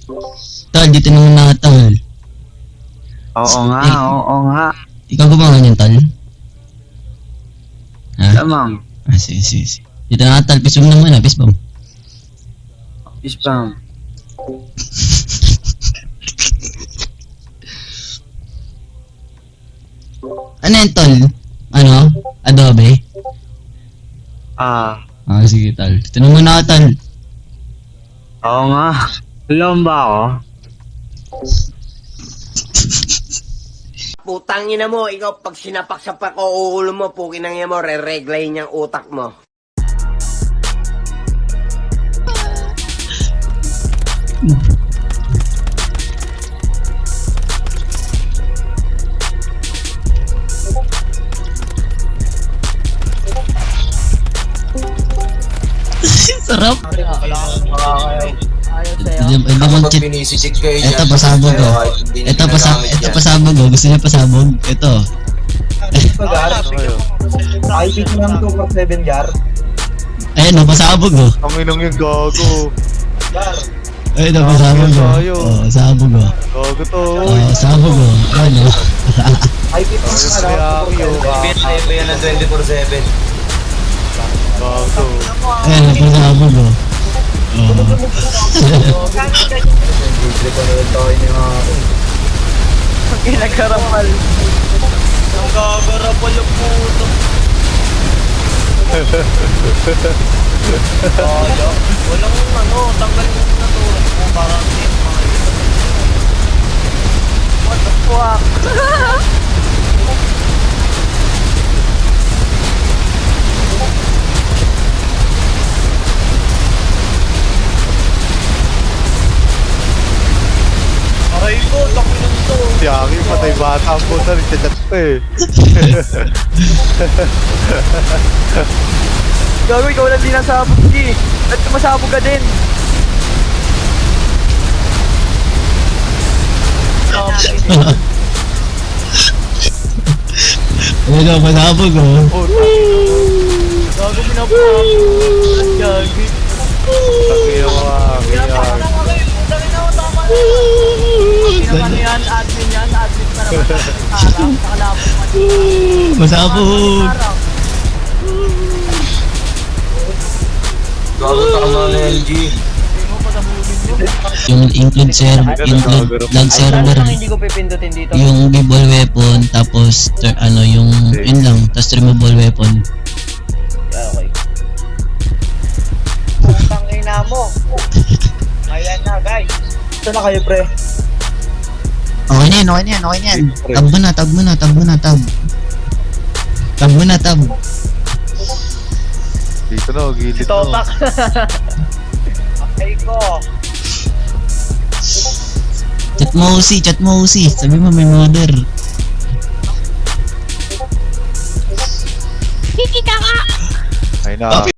Tol, dito naman na tol. Oo nga, oo nga. Ikaw gumawa niyan, tol? Ha? Lamang. Ah, sige. Dito na tol, pisbom na muna, pisbom. Spam. Ano yan, tol? Ano? Adobe? Ah, Ah, sige, tol. Dito na muna ako, tol. oo nga. Alam ba ako? Putang ina mo, ikaw pag sinapak-sapak o ulo mo, pukinang ina mo, re-reglayin yung utak mo. Sarap. Hindi Kapag mong cheat. pinisisig kayo dyan, Ito, pasabog ko. hindi nyo Ito, ginagamit ito yan. pasabog ko. Gusto niyo pasabog? Ito. IP lang 247 Gar. Ayun, pasabog ko. Ang inong yung gago. Ayun, pasabog ko. Oh, sabog ko. Gago to. Oh, sabog ko. Ano? IP pa Kaya yun. Pinaypa yan ng 24/7. Gago. Ayun, pasabog ko. Oh. Libre ko na lang tayo ni Maki. Ginagaramal. Ang gagarapal yung puto. Kaya, walang tanggal mo na to. Kung parang hindi mga ito. What the fuck? Aray ko, laki nun to. Si Aki, patay bata ang puta. Nagchat pa eh. Gago, ikaw lang din ang sabog, G. At masabog ka din. Ayun, pasabog ko. Gago pinapapapag. Gagi. Takiya mo Aki. Ano yan, admin yan, admin pa naman. Harap, nakalapot man. Pasabog. Gago tama na LG. Hindi mo pasabugin mo. Yung include lag server. Hindi ko pipindutin dito. Yung gimbal weapon, tapos yung yun lang, tapos removable weapon. Okay. Putang ina mo. Ayan na guys. Ito na kayo pre. Okay na yan. Tab mo na. Tab mo na. Dito na, gilid Si na. Topak. Okay ko. Chat mo usi. Sabi mo may mother. Ay na.